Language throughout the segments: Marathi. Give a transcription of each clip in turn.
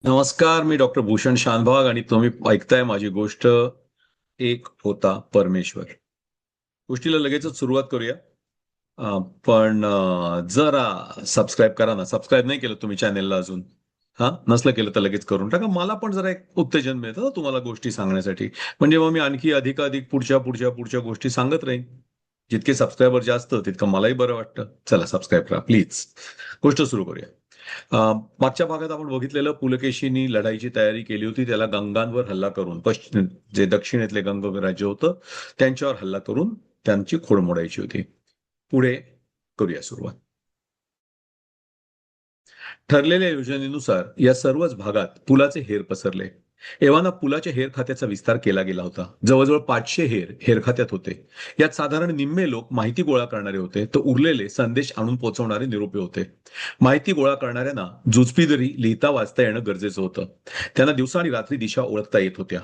नमस्कार, मी डॉक्टर भूषण शानभाग आणि तुम्ही ऐकताय माझी गोष्ट. एक होता परमेश्वर. गोष्टीला लगेचच सुरुवात करूया. पण जरा सबस्क्राईब करा ना. सबस्क्राईब नाही केलं तुम्ही चॅनेलला अजून? हा, नसलं केलं तर लगेच करून टाका. मला पण जरा एक उत्तेजन मिळतं ना तुम्हाला गोष्टी सांगण्यासाठी. म्हणजे मग मी आणखी अधिकाधिक पुढच्या पुढच्या पुढच्या गोष्टी सांगत राहीन. जितके सबस्क्रायबर जास्त तितकं मलाही बरं वाटतं. चला सबस्क्राईब करा प्लीज. गोष्ट सुरू करूया. मागच्या भागात आपण बघितलेलं पुलकेशीनी लढाईची तयारी केली होती. त्याला गंगांवर हल्ला करून पश्चिम जे दक्षिणेतले गंग राज्य होतं त्यांच्यावर हल्ला करून त्यांची खोड मोडायची होती. पुढे करूया सुरुवात. ठरलेल्या योजनेनुसार या सर्वच भागात पुलाचे हेर पसरले. एव्हाना पुलाच्या हेर खात्याचा विस्तार केला गेला होता. जवळजवळ 500 हेर खात्यात होते. यात साधारण निम्मे लोक माहिती गोळा करणारे होते, तर उरलेले संदेश आणून पोहोचवणारे निरोपे होते. माहिती गोळा करणाऱ्यांना जुजपीदरी लिहिता वाचता येणं गरजेचं होतं. त्यांना दिवसा आणि रात्री दिशा ओळखता येत होत्या.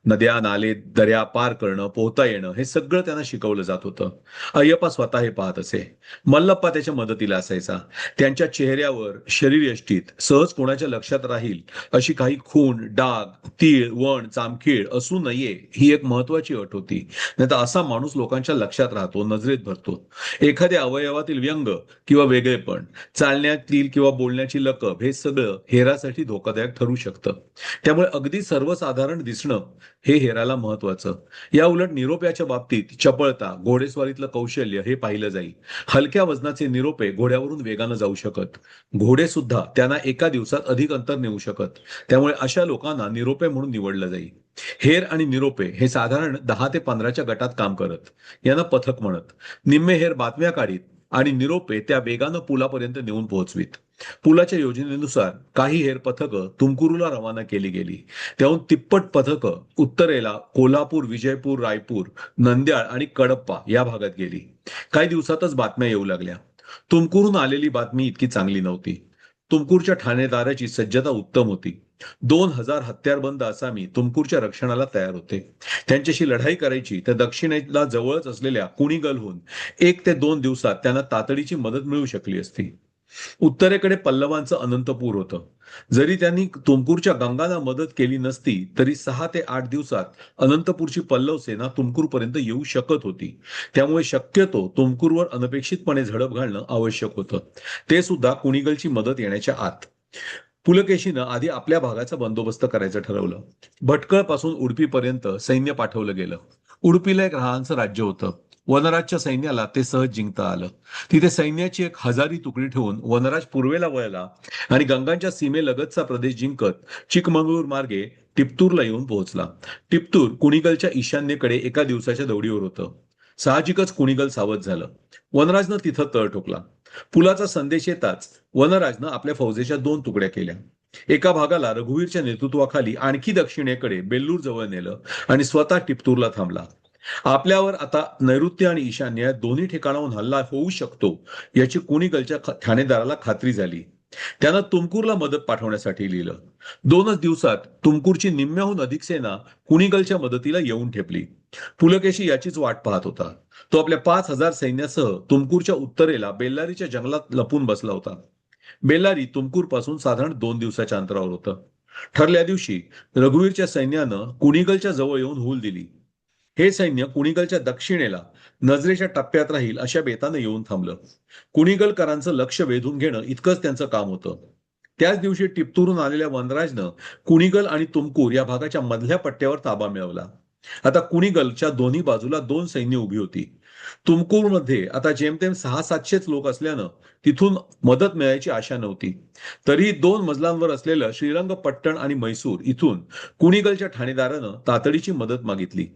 नद्या, नाले, दर्या पार करणं, पोहता येणं हे सगळं त्यांना शिकवलं जात होतं. अय्यप्पा स्वतः हे पाहत असे. मल्लप्पा त्याच्या मदतीला असायचा. त्यांच्या चेहऱ्यावर शरीरयष्टीत सहज कोणाच्या लक्षात राहील अशी काही खूण, डाग, तीळ, वण, चामखीळ असू नये ही एक महत्वाची अट होती. नाही तर असा माणूस लोकांच्या लक्षात राहतो, नजरेत भरतो. एखाद्या अवयवातील व्यंग किंवा वेगळेपण, चालण्यातील किंवा बोलण्याची लकब हे सगळं हेरासाठी धोकादायक ठरू शकतं. त्यामुळे अगदी सर्वसाधारण दिसणं हे हेराला महत्वाचं. या उलट निरोप्याच्या बाबतीत चपळता, घोडेस्वारीतलं कौशल्य हे पाहिलं जाईल. हलक्या वजनाचे निरोपे घोड्यावरून वेगानं जाऊ शकत. घोडे सुद्धा त्यांना एका दिवसात अधिक अंतर नेऊ शकत. त्यामुळे अशा लोकांना निरोपे म्हणून निवडलं जाईल. हेर आणि निरोपे हे साधारण 10 ते 15च्या गटात काम करत. यांना पथक म्हणत. निम्मे हेर बातम्या काढीत आणि निरोपे त्या वेगानं पुलापर्यंत नेऊन पोहोचवीत. पुलाच्या योजनेनुसार काही हेर पथकं तुमकुरूला रवाना केली गेली. त्याहून तिप्पट पथकं उत्तरेला कोल्हापूर, विजयपूर, रायपूर, नंद्याळ आणि कडप्पा या भागात गेली. काही दिवसातच बातम्या येऊ लागल्या. तुमकुरून आलेली बातमी इतकी चांगली नव्हती. तुमकुरच्या ठाणेदाराची सज्जता उत्तम होती. 2000 हत्यारबंद आसामी तुमकुरच्या रक्षणाला तयार होते. त्यांच्याशी लढाई करायची तर दक्षिणेला जवळच असलेल्या कुणीगलहून 1 ते 2 दिवसात त्यांना तातडीची मदत मिळू शकली असती. उत्तरेकडे पल्लवांचं अनंतपूर होतं. जरी त्यांनी तुमकुरच्या गंगांना मदत केली नसती तरी 6 ते 8 दिवसात अनंतपूरची पल्लव सेना तुमकुरपर्यंत येऊ शकत होती. त्यामुळे शक्यतो तुमकुरवर अनपेक्षितपणे झडप घालणं आवश्यक होतं. ते सुद्धा कुणीगलची मदत येण्याच्या आत. पुलकेशीनं आधी आपल्या भागाचा बंदोबस्त करायचं ठरवलं. भटकळ पासून उडपीपर्यंत सैन्य पाठवलं गेलं. उडपीला एक रहांचं राज्य होतं. वनराजच्या सैन्याला ते सहज जिंकता आलं. तिथे सैन्याची एक हजारी तुकडी ठेवून वनराज पूर्वेला वळला आणि गंगांच्या सीमेलगतचा प्रदेश जिंकत चिकमंगळूर मार्गे टिप्तूरला येऊन पोहोचला. टिप्तूर कुणीगलच्या ईशान्येकडे एका दिवसाच्या दौडीवर होतं. साहजिकच कुणीगल सावध झालं. वनराजनं तिथं तळ ठोकला. पुलाचा संदेश येताच वनराजनं आपल्या फौजेच्या 2 तुकड्या केल्या. एका भागाला रघुवीरच्या नेतृत्वाखाली आणखी दक्षिणेकडे बेल्लूर जवळ नेलं आणि स्वतः टिप्तूरला थांबला. आपल्यावर आता नैऋत्य आणि ईशान्य या दोन्ही ठिकाणाहून हल्ला होऊ शकतो याची कुणीगलच्या ठाणेदाराला खात्री झाली. त्यानं तुमकुरला मदत पाठवण्यासाठी लिहिलं. 2च दिवसात तुमकुरची निम्म्याहून अधिक सेना कुणीगलच्या मदतीला येऊन ठेपली. पुलकेशी याचीच वाट पाहत होता. तो आपल्या 5,000 सैन्यासह तुमकुरच्या उत्तरेला बेल्लारीच्या जंगलात लपून बसला होता. बेल्लारी तुमकुर पासून साधारण 2 दिवसाच्या अंतरावर होतं. ठरल्या दिवशी रघुवीरच्या सैन्यानं कुणीगलच्या जवळ येऊन हूल दिली. हे सैन्य कुणीगलच्या दक्षिणेला नजरेच्या टप्प्यात राहील अशा बेतानं येऊन थांबलं. कुणीगलकरांचं लक्ष वेधून घेणं इतकंच त्यांचं काम होतं. त्याच दिवशी टिप्तूरून आलेल्या वनराजनं कुणीगल आणि तुमकूर या भागाच्या मधल्या पट्ट्यावर ताबा मिळवला. आता कुणीगलच्या दोन्ही बाजूला 2 सैन्य उभी होती. तुमकूरमध्ये आता जेमतेम 600-700 लोक असल्यानं तिथून मदत मिळायची आशा नव्हती. तरी 2 मजलांवर असलेलं श्रीरंगपट्टण आणि म्हैसूर इथून कुणीगलच्या ठाणेदारानं तातडीची मदत मागितली.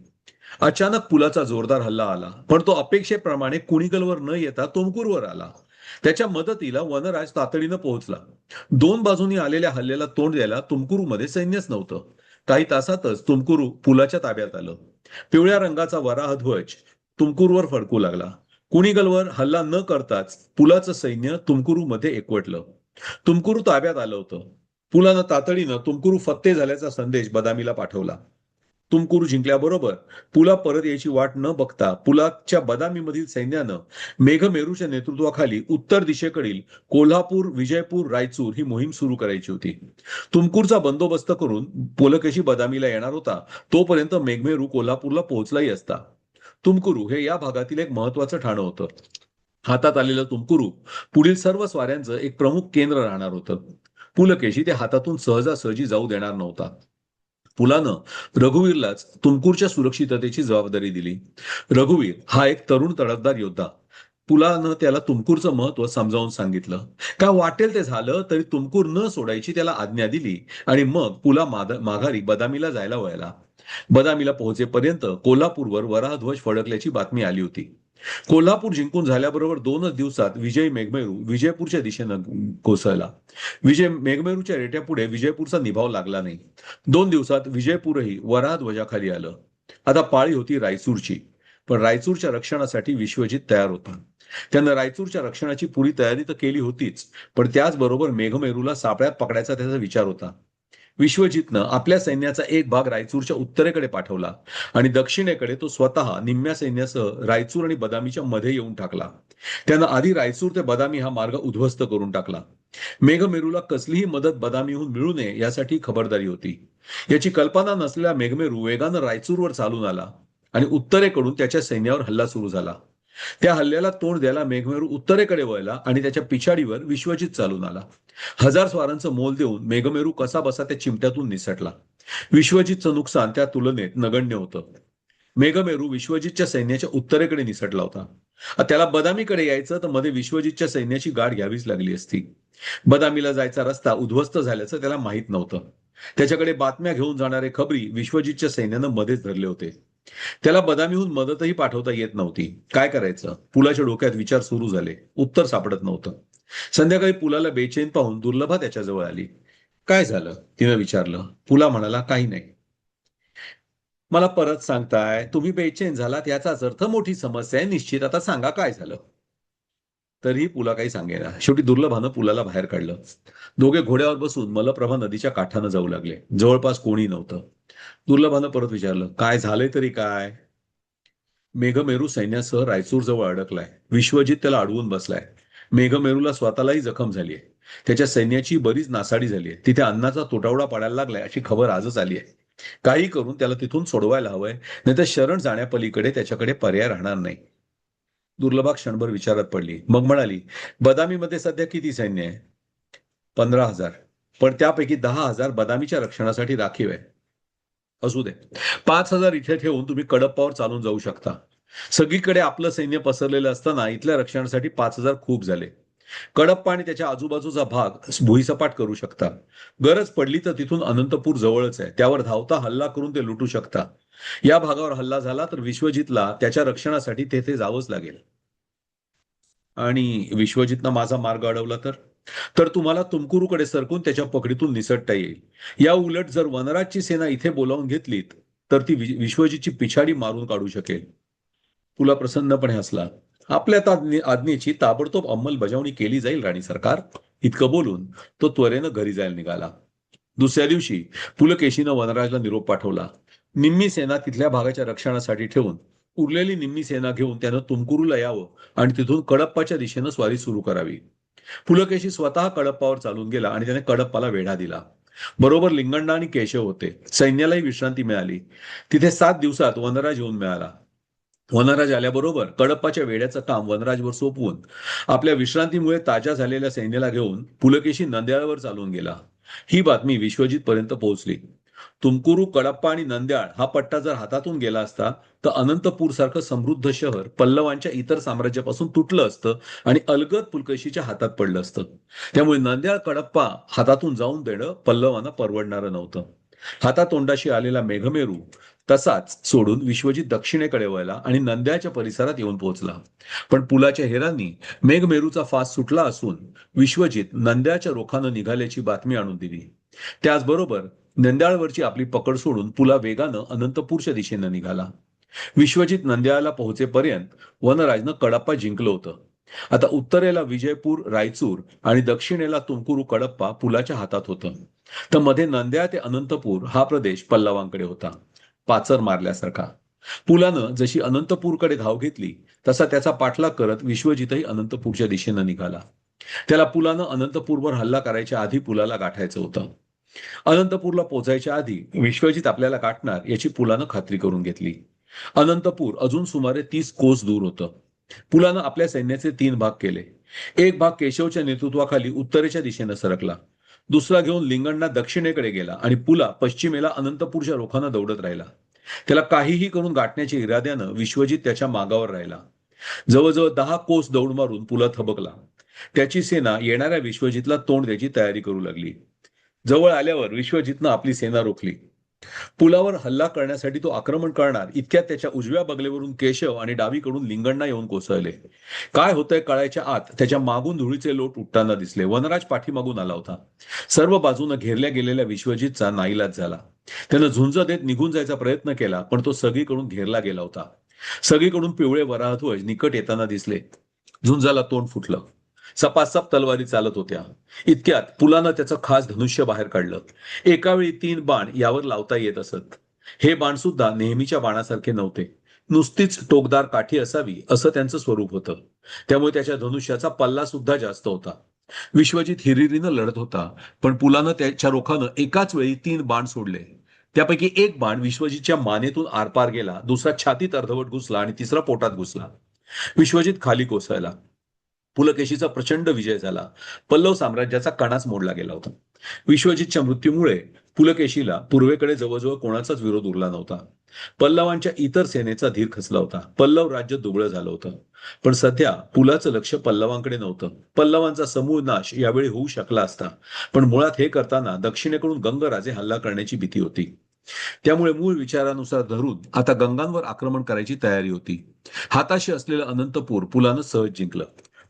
अचानक पुलाचा जोरदार हल्ला आला, पण तो अपेक्षेप्रमाणे कुणीगलवर न येता तुमकूरवर आला. त्याच्या मदतीला वनराज तातडीनं पोहोचला. 2 बाजूंनी आलेल्या हल्ल्याला तोंड द्यायला तुमकुरूमध्ये सैन्यच नव्हतं. काही तासातच तुमकुरू पुलाच्या ताब्यात आलं. पिवळ्या रंगाचा वराह ध्वज तुमकुरूवर फडकू लागला. कुणीगलवर हल्ला न करताच पुलाचं सैन्य तुमकुरूमध्ये एकवटलं. तुमकुरू ताब्यात आलं होतं. पुलानं तातडीनं तुमकुरू फत्ते झाल्याचा संदेश बदामीला पाठवला. तुमकुरू जिंकल्याबरोबर पुला परत यायची वाट न बघता पुलाच्या बदामीमधील सैन्यानं मेघमेरूच्या नेतृत्वाखाली उत्तर दिशेकडील कोल्हापूर, विजयपूर, रायचूर ही मोहीम सुरू करायची होती. तुमकुरचा बंदोबस्त करून पुलकेशी बदामीला येणार होता, तोपर्यंत मेघमेरू कोल्हापूरला पोहोचलाही असता. तुमकुरू हे या भागातील एक महत्वाचं ठाणं होतं. हातात आलेलं तुमकुरू पुढील सर्व स्वाऱ्यांचं एक प्रमुख केंद्र राहणार होतं. पुलकेशी ते हातातून सहजासहजी जाऊ देणार नव्हता. पुलानं रघुवीरलाच तुमकुरच्या सुरक्षिततेची जबाबदारी दिली. रघुवीर हा एक तरुण तडफदार योद्धा. पुलानं त्याला तुमकुरचं महत्व समजावून सांगितलं. का वाटेल ते झालं तरी तुमकुर न सोडायची त्याला आज्ञा दिली आणि मग पुला माघारी बदामीला जायला वळला. बदामीला पोहोचेपर्यंत कोल्हापूरवर वराहध्वज फडकल्याची बातमी आली होती. कोल्हापूर जिंकून झाल्याबरोबर 2च दिवसात विजयी मेघमेरू विजयपूरच्या दिशेनं कोसळला. मेघमेरूच्या रेट्यापुढे विजयपूरचा निभाव लागला नाही. 2 दिवसात विजयपूरही वराहध्वजाखाली आलं. आता पाळी होती रायचूरची. पण रायचूरच्या रक्षणासाठी विश्वजित तयार होता. त्यानं रायचूरच्या रक्षणाची पुरी तयारी तर केली होतीच, पण त्याचबरोबर मेघमेरूला सापळ्यात पकडायचा त्याचा विचार होता. विश्वजितनं आपल्या सैन्याचा एक भाग रायचूरच्या उत्तरेकडे पाठवला आणि दक्षिणेकडे तो स्वतः निम्म्या सैन्यासह रायचूर आणि बदामीच्या मध्ये येऊन टाकला. त्यानं आधी रायचूर ते बदामी हा मार्ग उद्ध्वस्त करून टाकला. मेघमेरूला कसलीही मदत बदामीहून मिळू नये यासाठी खबरदारी होती. याची कल्पना नसलेला मेघमेरू वेगानं रायचूरवर चालून आला आणि उत्तरेकडून त्याच्या सैन्यावर हल्ला सुरू झाला. त्या हल्ल्याला तोंड द्यायला मेघमेरू उत्तरेकडे वळला आणि त्याच्या पिछाडीवर विश्वजित चालून आला. 1000 स्वारांचं मोल देऊन मेघमेरू कसा बसा त्या चिमट्यातून निसटला. विश्वजितचं नुकसान त्या तुलनेत नगण्य होतं. मेघमेरू विश्वजितच्या सैन्याच्या उत्तरेकडे निसटला होता. त्याला बदामीकडे यायचं तर मध्ये विश्वजितच्या सैन्याची गाठ घ्यावीच लागली असती. बदामीला जायचा रस्ता उद्ध्वस्त झाल्याचं त्याला माहीत नव्हतं. त्याच्याकडे बातम्या घेऊन जाणारे खबरी विश्वजितच्या सैन्यानं मध्येच धरले होते. त्याला बदामीहून मदतही पाठवता येत नव्हती. काय करायचं? पुलाच्या डोक्यात विचार सुरू झाले. उत्तर सापडत नव्हतं. संध्याकाळी पुलाला बेचैन पाहून दुर्लभा त्याच्याजवळ आली. काय झालं? तिनं विचारलं. पुला म्हणाला, काही नाही. मला परत सांगताय? तुम्ही बेचैन झालात याचाच अर्थ मोठी समस्या आहे निश्चित. आता सांगा काय झालं? तरीही पुला काही सांगेना. शेवटी दुर्लभानं पुलाला बाहेर काढलं. दोघे घोड्यावर बसून मलप्रभा नदीच्या काठानं जाऊ लागले. जवळपास कोणी नव्हतं. दुर्लभानं परत विचारलं, काय झालंय तरी काय? मेघमेरू सैन्यासह रायचूर जवळ अडकलाय. विश्वजित त्याला अडवून बसलाय. मेघमेरूला स्वतःलाही जखम झालीय. त्याच्या सैन्याची बरीच नासाडी झालीय. तिथे अन्नाचा तुटवडा पडायला लागलाय अशी खबर आजच आली आहे. काही करून त्याला तिथून सोडवायला हवंय, नाहीतर शरण जाण्यापलीकडे त्याच्याकडे पर्याय राहणार नाही. दुर्लभा क्षणभर विचारात पडली. मग म्हणाली, बदामीमध्ये सध्या किती सैन्य आहे? 15,000. पण त्यापैकी 10,000 बदामीच्या रक्षणासाठी राखीव आहे. असू दे. 5,000 इथे ठेवून तुम्ही कडप्पावर चालून जाऊ शकता. सगळीकडे आपलं सैन्य पसरलेलं असताना इथल्या रक्षणासाठी 5,000 खूप झाले. कडप्पा आणि त्याच्या आजूबाजूचा भाग भुईसपाट करू शकता. गरज पडली तर तिथून अनंतपूर जवळच आहे. त्यावर धावता हल्ला करून ते लुटू शकता. या भागावर हल्ला झाला तर विश्वजितला त्याच्या रक्षणासाठी तेथे जावंच लागेल. आणि विश्वजितनं माझा मार्ग अडवला तर तुम्हाला तुमकुरूकडे सरकून त्याच्या पकडीतून निसटता येईल. या उलट जर वनराजची सेना इथे बोलावून घेतलीत तर ती विश्वजितची पिछाडी मारून काढू शकेल. पुला प्रसन्नपणे हसला. आपल्या आज्ञेची ताबडतोब अंमलबजावणी केली जाईल राणी सरकार. इतकं बोलून तो त्वरेनं घरी जायला निघाला. दुसऱ्या दिवशी पुलकेशीनं वनराजला निरोप पाठवला. निम्मी सेना तिथल्या भागाच्या रक्षणासाठी ठेवून उरलेली निम्मी सेना घेऊन त्यानं तुमकुरूला यावं आणि तिथून कडप्पाच्या दिशेनं स्वारी सुरू करावी. पुलकेशी स्वतः कडप्पावर चालून गेला आणि त्याने कडप्पाला वेढा दिला. बरोबर लिंगण्णा आणि केशव होते. सैन्यालाही विश्रांती मिळाली. तिथे 7 दिवसात वनराज येऊन मिळाला. वनराज आल्याबरोबर कडप्पाच्या वेड्याचं काम वनराजवर सोपवून आपल्या विश्रांतीमुळे ताज्या झालेल्या सैन्याला घेऊन पुलकेशी नंद्याळवर चालून गेला. ही बातमी विश्वजित पर्यंत पोहोचली. तुमकुरू, कडप्पा आणि नंद्याळ हा पट्टा जर हातातून गेला असता तर अनंतपूर सारखं समृद्ध शहर पल्लवांच्या इतर साम्राज्यापासून तुटलं असतं आणि अलगद पुलकेशीच्या हातात पडलं असतं. त्यामुळे नंद्याळ कडप्पा हातातून जाऊन देणं पल्लवांना परवडणारं नव्हतं. हातातोंडाशी आलेला मेघमेरू तसाच सोडून विश्वजित दक्षिणेकडे वळला आणि नंद्याच्या परिसरात येऊन पोहोचला. पण पुलाच्या हेरांनी मेघमेरूचा फास सुटला असून विश्वजित नंद्याच्या रोखानं निघाल्याची बातमी आणून दिली. त्याचबरोबर नंद्याळवरची आपली पकड सोडून पुला वेगानं अनंतपूरच्या दिशेनं निघाला. विश्वजित नंद्याळला पोहोचेपर्यंत वनराजनं कडप्पा जिंकलं होतं. आता उत्तरेला विजयपूर, रायचूर आणि दक्षिणेला तुमकुरू, कडप्पा पुलाच्या हातात होतं. तर मध्ये नंद्याळ ते अनंतपूर हा प्रदेश पल्लवांकडे होता. पाचर मारल्यासारखा. पुलानं जशी अनंतपूरकडे धाव घेतली तसा त्याचा पाठलाग करत विश्वजितही अनंतपूरच्या दिशेनं निघाला. त्याला पुलानं अनंतपूरवर हल्ला करायच्या आधी पुलाला गाठायचं होतं. अनंतपूरला पोहोचायच्या आधी विश्वजित आपल्याला गाठणार याची पुलानं खात्री करून घेतली. अनंतपूर अजून सुमारे 30 कोस दूर होतं. पुलानं आपल्या सैन्याचे 3 भाग केले. एक भाग केशवच्या नेतृत्वाखाली उत्तरेच्या दिशेनं सरकला. दुसरा घेऊन लिंगणना दक्षिणेकडे गेला आणि पुला पश्चिमेला अनंतपूरच्या रोखानं दौडत राहिला. त्याला काहीही करून गाठण्याच्या इराद्यानं विश्वजित त्याच्या मागावर राहिला. जवळजवळ 10 कोस दौड मारून पुला थबकला. त्याची सेना येणाऱ्या विश्वजितला तोंड द्यायची तयारी करू लागली. जवळ आल्यावर विश्वजितनं आपली सेना रोखली. पुलावर हल्ला करण्यासाठी तो आक्रमण करणार इतक्यात त्याच्या उजव्या बगलेवरून केशव आणि डावीकडून लिंगणना येऊन कोसळले. काय होतंय कळायच्या आत त्याच्या मागून धुळीचे लोट उठताना दिसले. वनराज पाठीमागून आला होता. सर्व बाजूनं घेरल्या गेलेल्या विश्वजितचा नाईलाज झाला. त्यानं झुंज देत निघून जायचा प्रयत्न केला, पण तो सगळीकडून घेरला गेला होता. सगळीकडून पिवळे वराहध्वज निकट येताना दिसले. झुंजाला तोंड फुटलं. सपासप तलवारी चालत होत्या. इतक्यात पुलानं त्याचं खास धनुष्य बाहेर काढलं. एकावेळी 3 बाण यावर लावता येत असत. हे बाण सुद्धा नेहमीच्या बाणासारखे नव्हते. नुसतीच टोकदार काठी असावी असं त्यांचं स्वरूप होतं. त्यामुळे त्याच्या धनुष्याचा पल्ला सुद्धा जास्त होता. विश्वजित हिरिरीनं लढत होता, पण पुलानं त्याच्या रोखानं एकाच वेळी 3 बाण सोडले. त्यापैकी एक बाण विश्वजितच्या मानेतून आरपार गेला, दुसरा छातीत अर्धवट घुसला आणि तिसरा पोटात घुसला. विश्वजित खाली कोसळला. पुलकेशीचा प्रचंड विजय झाला. पल्लव साम्राज्याचा कणाच मोडला गेला होता. विश्वजितच्या मृत्यूमुळे पुलकेशीला पूर्वेकडे जवळजवळ कोणाचाच विरोध उरला नव्हता. पल्लवांच्या इतर सेनेचा धीर खचला होता. पल्लव राज्य दुबळं झालं होतं. पण सध्या पुलाचं लक्ष पल्लवांकडे नव्हतं. पल्लवांचा समूळ नाश यावेळी होऊ शकला असता, पण मुळात हे करताना दक्षिणेकडून गंगराजे हल्ला करण्याची भीती होती. त्यामुळे मूळ विचारानुसार धरून आता गंगांवर आक्रमण करायची तयारी होती. हाताशी असलेलं अनंतपूर पुलानं सहज जिंकलं.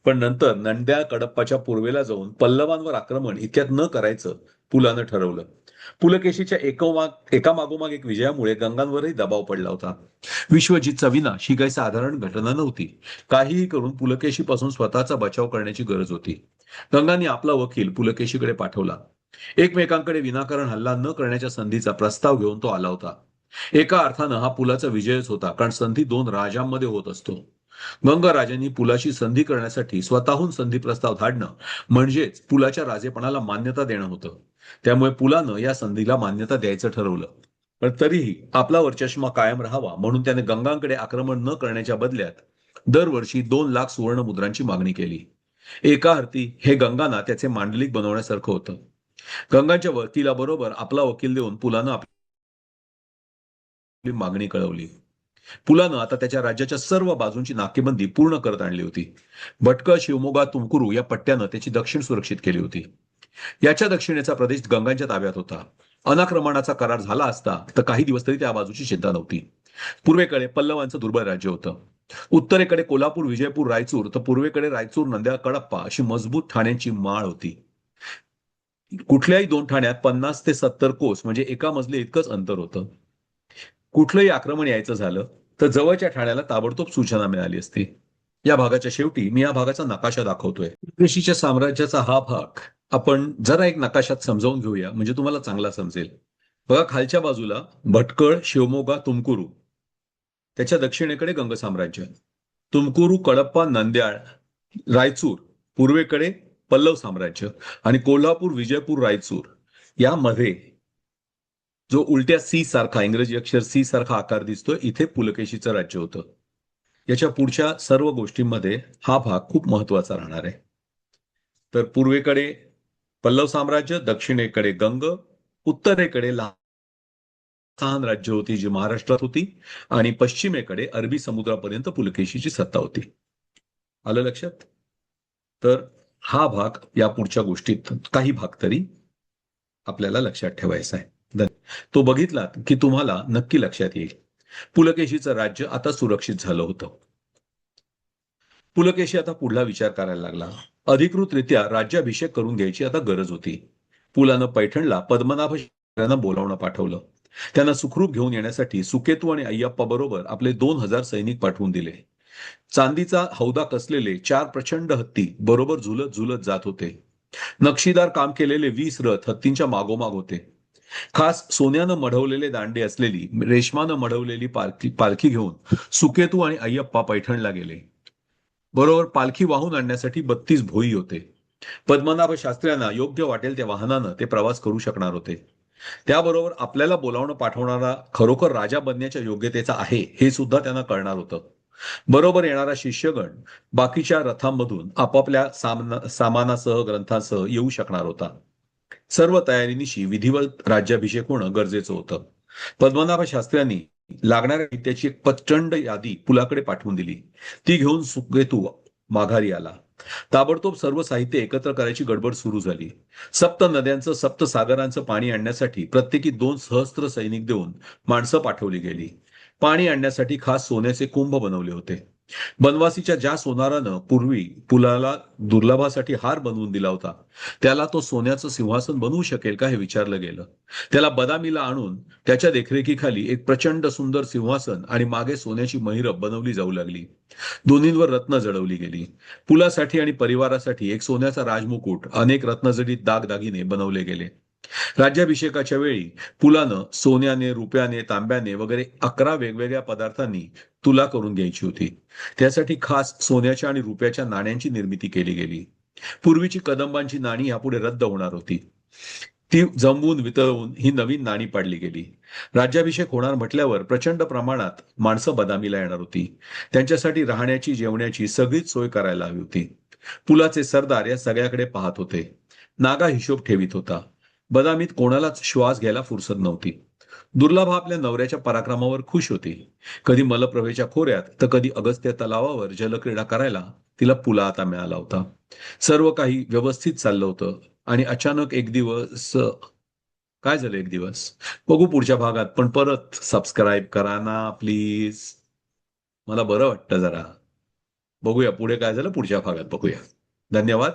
पण नंतर नंद्या कडप्पाच्या पूर्वेला जाऊन पल्लवांवर आक्रमण इतक्यात न करायचं पुलानं ठरवलं. पुलकेशीच्या एकामागोमाग एक विजयामुळे गंगांवरही दबाव पडला होता. विश्वजितचा विनाश ही काही साधारण घटना नव्हती. काहीही करून पुलकेशीपासून स्वतःचा बचाव करण्याची गरज होती. गंगांनी आपला वकील पुलकेशीकडे पाठवला. एकमेकांकडे विनाकारण हल्ला न करण्याच्या संधीचा प्रस्ताव घेऊन तो आला होता. एका अर्थानं हा पुलाचा विजयच होता, कारण संधी 2 राजांमध्ये होत असतो. गंगराजांनी पुलाशी संधी करण्यासाठी स्वतःहून संधी प्रस्ताव धाडणं म्हणजेच पुलाच्या राजेपणाला मान्यता देणं होतं. त्यामुळे पुलानं या संधीला मान्यता द्यायचं ठरवलं. पण तरीही आपला वरचष्मा कायम राहावा म्हणून त्याने गंगांकडे आक्रमण न करण्याच्या बदल्यात दरवर्षी 2 लाख सुवर्ण मुद्रांची मागणी केली. एका अर्थी हे गंगांना त्याचे मांडलिक बनवण्यासारखं होतं. गंगांच्या वकिलाबरोबर आपला वकील देऊन पुलानं आपली मागणी कळवली. पुलानं आता त्याच्या राज्याच्या सर्व बाजूंची नाकेबंदी पूर्ण करत आणली होती. भटकळ, शिवमोगा, तुमकुरू या पट्ट्यानं त्याची दक्षिण सुरक्षित केली होती. याच्या दक्षिणेचा प्रदेश गंगांच्या ताब्यात होता. अनाक्रमणाचा करार झाला असता तर काही दिवस तरी त्या बाजूची चिंता नव्हती. पूर्वेकडे पल्लवांचं दुर्बळ राज्य होतं. उत्तरेकडे कोल्हापूर, विजयपूर, रायचूर, तर पूर्वेकडे रायचूर, नंद्या, कडप्पा अशी मजबूत ठाण्यांची माळ होती. कुठल्याही 2 ठाण्यात 50 ते 70 कोस म्हणजे एका मजले इतकंच अंतर होतं. कुठलंही आक्रमण यायचं झालं तर जवळच्या ठाण्याला ताबडतोब सूचना मिळाली असती. या भागाच्या शेवटी मी या भागाचा नकाशा दाखवतोय. पुलकेशीच्या साम्राज्याचा हा भाग आपण जरा एक नकाशात समजावून घेऊया, म्हणजे तुम्हाला चांगला समजेल. बघा, खालच्या बाजूला भटकळ, शिवमोगा, तुमकुरू, त्याच्या दक्षिणेकडे गंग साम्राज्य, तुमकुरू, कडप्पा, नंद्याळ, रायचूर, पूर्वेकडे पल्लव साम्राज्य आणि कोल्हापूर, विजयपूर, रायचूर यामध्ये जो उलट्या सी सारखा, इंग्रजी अक्षर सी सारखा आकार दिसतोय, इथे पुलकेशीचं राज्य होतं. याच्या पुढच्या सर्व गोष्टींमध्ये हा भाग खूप महत्वाचा राहणार आहे. तर पूर्वेकडे पल्लव साम्राज्य, दक्षिणेकडे गंग, उत्तरेकडे लहान राज्य होती जी महाराष्ट्रात होती आणि पश्चिमेकडे अरबी समुद्रापर्यंत पुलकेशीची सत्ता होती. आलं लक्षात? तर हा भाग या पुढच्या गोष्टीत काही भाग तरी आपल्याला लक्षात ठेवायचा आहे. तो बघितलात की तुम्हाला नक्की लक्षात येईल. पुलकेशीचं राज्य आता सुरक्षित झालं होतं. पुलकेशी आता पुढला विचार करायला लागला. अधिकृतरित्या राज्याभिषेक करून घ्यायची आता गरज होती. पुलानं पैठणला पद्मनाभ यांना बोलावणं पाठवलं. त्यांना सुखरूप घेऊन येण्यासाठी सुकेतू आणि अय्यप्पा बरोबर आपले 2000 सैनिक पाठवून दिले. चांदीचा हौदा कसलेले 4 प्रचंड हत्ती बरोबर झुलत झुलत जात होते. नक्षीदार काम केलेले 20 रथ हत्तींच्या मागोमाग होते. खास सोन्यानं मढवलेले दांडे असलेली रेशमानं मढवलेली पालखी घेऊन सुकेतू आणि अय्यप्पा पैठणला गेले. बरोबर पालखी वाहून आणण्यासाठी 32 भोई होते. पद्मनाभ शास्त्र्यांना योग्य वाटेल त्या वाहनानं ते प्रवास करू शकणार होते. त्याबरोबर आपल्याला बोलावणं पाठवणारा खरोखर राजा बनण्याच्या योग्यतेचा आहे हे सुद्धा त्यांना कळणार होतं. बरोबर येणारा शिष्यगण बाकीच्या रथांमधून आपापल्या सामानासह ग्रंथांसह येऊ शकणार होता. सर्व तयारीनिशी विधिवत राज्याभिषेक होणं गरजेचं होतं. पद्मनाभ शास्त्र्यांनी लागणाऱ्या साहित्याची एक प्रचंड यादी पुलाकडे पाठवून दिली. ती घेऊन सुकेतू माघारी आला. ताबडतोब सर्व साहित्य एकत्र करायची गडबड सुरू झाली. सप्त नद्यांचं सप्त सागरांचं पाणी आणण्यासाठी प्रत्येकी 2 सहस्त्र सैनिक देऊन माणसं पाठवली गेली. पाणी आणण्यासाठी खास सोन्याचे कुंभ बनवले होते. बनवासीच्या ज्या सोनारानं पूर्वी पुलाला दुर्लभासाठी हार बनवून दिला होता, त्याला तो सोन्याचं सिंहासन बनवू शकेल का हे विचारलं गेलं. त्याला बदामीला आणून त्याच्या देखरेखीखाली एक प्रचंड सुंदर सिंहासन आणि मागे सोन्याची महिरप बनवली जाऊ लागली. दोन्हींवर रत्न जडवली गेली. पुलासाठी आणि परिवारासाठी एक सोन्याचा राजमुकुट, अनेक रत्नजडित दागदागिने बनवले गेले. राज्याभिषेकाच्या वेळी पुलानं सोन्याने, रुपयाने, तांब्याने वगैरे 11 वेगवेगळ्या पदार्थांनी तुला करून घ्यायची होती. त्यासाठी खास सोन्याच्या आणि रुपयाच्या नाण्यांची निर्मिती केली गेली. पूर्वीची कदंबांची नाणी यापुढे रद्द होणार होती. ती जमवून वितळवून ही नवीन नाणी पाडली गेली. राज्याभिषेक होणार म्हटल्यावर प्रचंड प्रमाणात माणसं बदामीला येणार होती. त्यांच्यासाठी राहण्याची, जेवण्याची सगळीच सोय करायला हवी होती. पुलाचे सरदार या सगळ्याकडे पाहत होते. नागा हिशोब ठेवीत होता. बदामीत कोणालाच श्वास घ्यायला फुरसत नव्हती. दुर्लभा आपल्या नवऱ्याच्या पराक्रमावर खुश होती. कधी मलप्रभेच्या खोऱ्यात तर कधी अगस्त्य तलावावर जलक्रीडा करायला तिला पुला आता मिळाला होता. सर्व काही व्यवस्थित चाललं होतं आणि अचानक एक दिवस काय झालं एक दिवस बघू पुढच्या भागात. पण परत सबस्क्राईब करा ना प्लीज. मला बरं वाटतं जरा. बघूया पुढे काय झालं पुढच्या भागात बघूया. धन्यवाद.